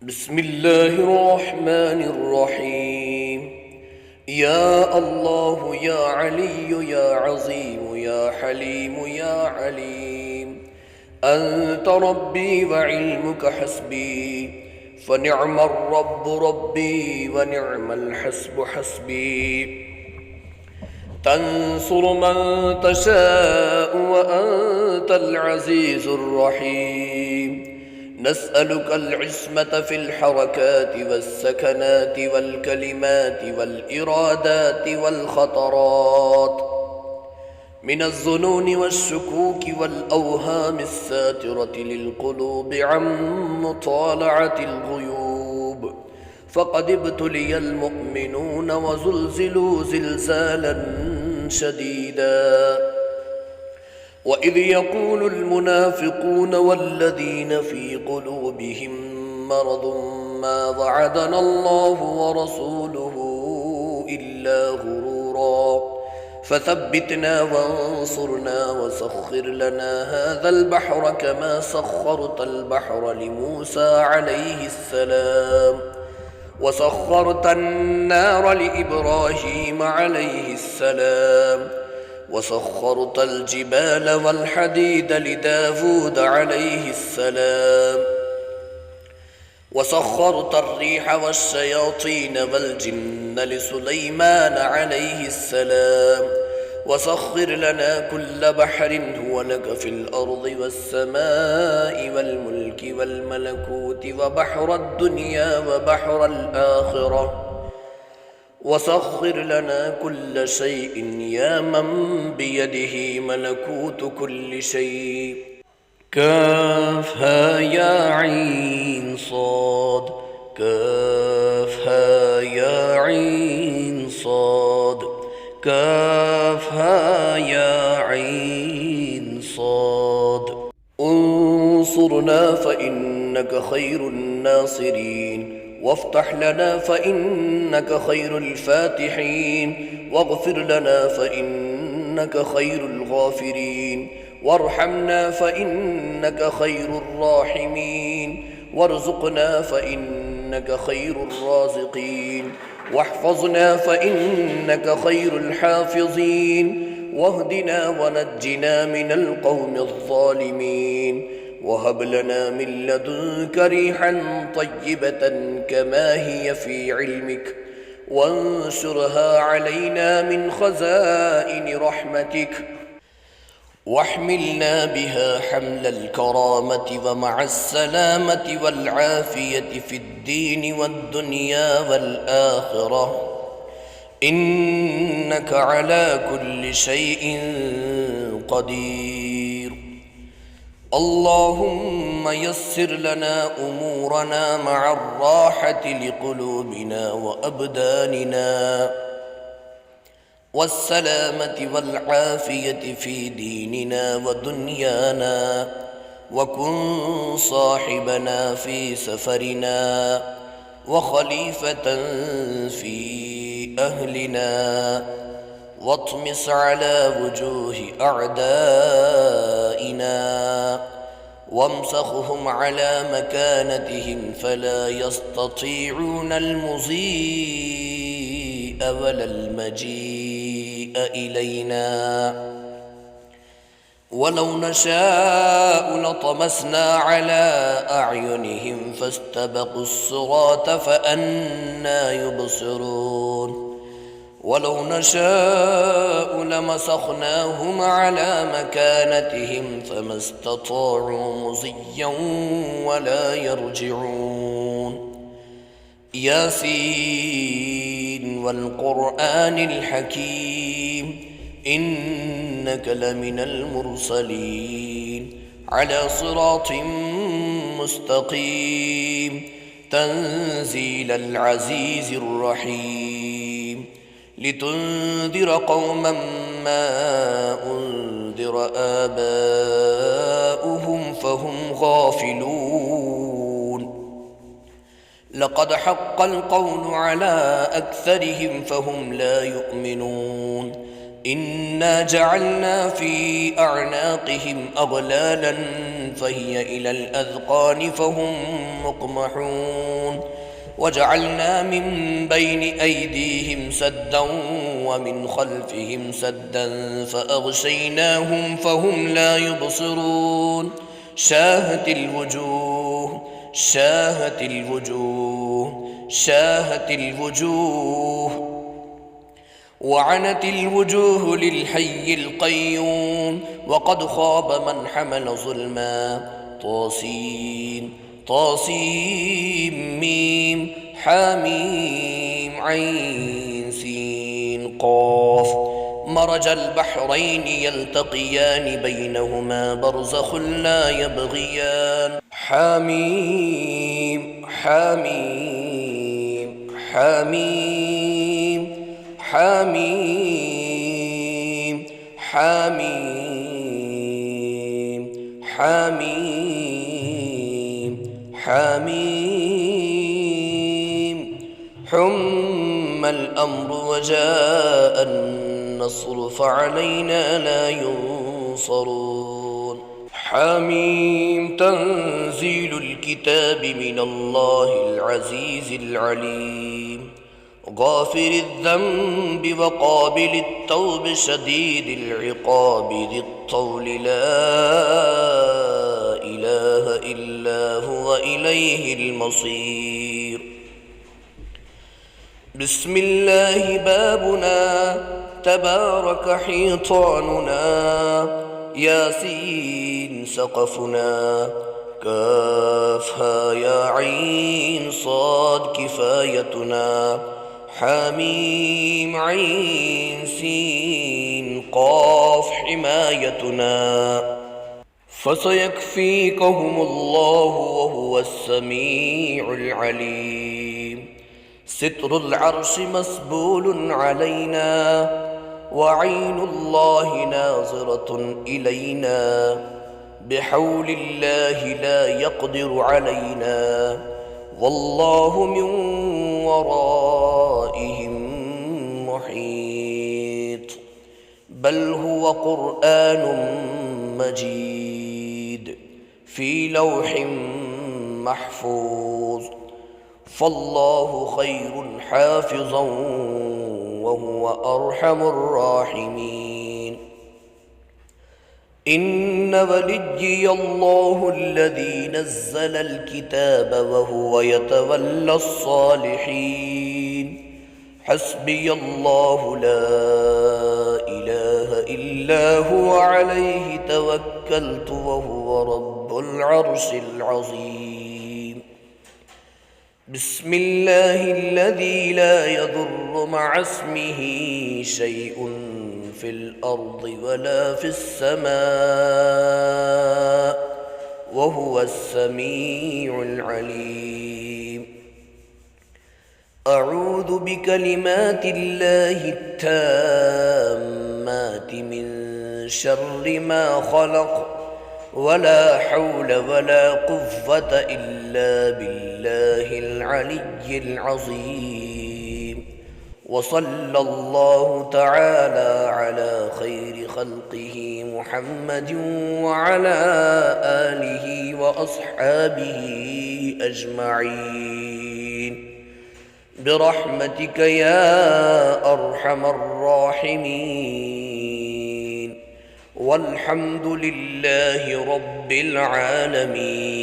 بسم الله الرحمن الرحيم. يا الله يا علي يا عظيم يا حليم يا عليم، أنت ربي وعلمك حسبي، فنعم الرب ربي ونعم الحسب حسبي. تنصر من تشاء وأنت العزيز الرحيم، نسألك العصمة في الحركات والسكنات والكلمات والإرادات والخطرات، من الظنون والشكوك والأوهام الساترة للقلوب عن مطالعة الغيوب. فقد ابتلي المؤمنون وزلزلوا زلزالا شديدا، وإذ يقول المنافقون والذين في قلوبهم مرض ما وعدنا الله ورسوله إلا غرورا، فثبتنا وانصرنا وسخر لنا هذا البحر كما سخرت البحر لموسى عليه السلام، وسخرت النار لإبراهيم عليه السلام، وسخرت الجبال والحديد لداود عليه السلام، وسخرت الريح والشياطين والجن لسليمان عليه السلام، وسخر لنا كل بحر هو لك في الأرض والسماء والملك والملكوت وبحر الدنيا وبحر الآخرة، وسخر لنا كل شيء يا من بيده ملكوت كل شيء. كافها يا عين صاد، كافها يا عين صاد، كافها يا عين صاد. انصرنا فإنك خير الناصرين، وافتح لنا فإنك خير الفاتحين، واغفر لنا فإنك خير الغافرين، وارحمنا فإنك خير الراحمين، وارزقنا فإنك خير الرازقين، واحفظنا فإنك خير الحافظين، واهدنا ونجنا من القوم الظالمين، وهب لنا من لدنك ريحا طيبة كما هي في علمك، وانشرها علينا من خزائن رحمتك، واحملنا بها حمل الكرامة ومع السلامة والعافية في الدين والدنيا والآخرة، إنك على كل شيء قدير. اللهم يسر لنا أمورنا مع الراحة لقلوبنا وأبداننا، والسلامة والعافية في ديننا ودنيانا، وكن صاحبنا في سفرنا وخليفة في أهلنا، واطمس على وجوه أعدائنا، وامسخهم على مكانتهم فلا يستطيعون المضي ولا المجيء إلينا، ولو نشاء لطمسنا على أعينهم فاستبقوا الصراط فأنى يبصرون، ولو نشاء لمسخناهم على مكانتهم فما استطاعوا مضيا ولا يرجعون. ياسين والقرآن الحكيم، إنك لمن المرسلين على صراط مستقيم، تنزيل العزيز الرحيم، لتنذر قوما ما أنذر آباؤهم فهم غافلون، لقد حق القول على أكثرهم فهم لا يؤمنون. إنا جعلنا في أعناقهم أغلالا فهي إلى الأذقان فهم مقمحون وجعلنا من بين أيديهم سدا ومن خلفهم سدا فأغشيناهم فهم لا يبصرون شاهت الوجوه وعنت الوجوه للحي القيوم وقد خاب من حمل ظلما طاسيم ميم حاميم عين سين قاف مرج البحرين يلتقيان بينهما برزخ لا يبغيان حاميم حاميم حاميم حاميم حاميم حاميم حاميم حم الأمر وجاء النصر فعلينا لا ينصرون حاميم تنزيل الكتاب من الله العزيز العليم غافر الذنب وقابل التوب شديد العقاب ذي الطول لا إله إلا هو إليه المصير بسم الله بابنا تبارك حيطاننا ياسين سقفنا كافها يا عين صاد كفايتنا حميم عين سين قاف حمايتنا فسيكفيكهم الله وهو السميع العليم ستر العرش مسبول علينا وعين الله ناظرة إلينا بحول الله لا يقدر علينا والله من ورائهم محيط بل هو قرآن مجيد في لوح محفوظ فالله خير حافظا وهو أرحم الراحمين إن وليي الله الذي نزل الكتاب وهو يتولى الصالحين حسبي الله لا إله إلا هو عليه توكلت وهو رب العرش العظيم بسم الله الذي لا يضر مع اسمه شيء في الأرض ولا في السماء وهو السميع العليم أعوذ بكلمات الله التامات من شر ما خلق ولا حول ولا قوة إلا بالله العلي العظيم وصلى الله تعالى على خير خلقه محمد وعلى آله وأصحابه أجمعين برحمتك يا أرحم الراحمين والحمد لله رب العالمين.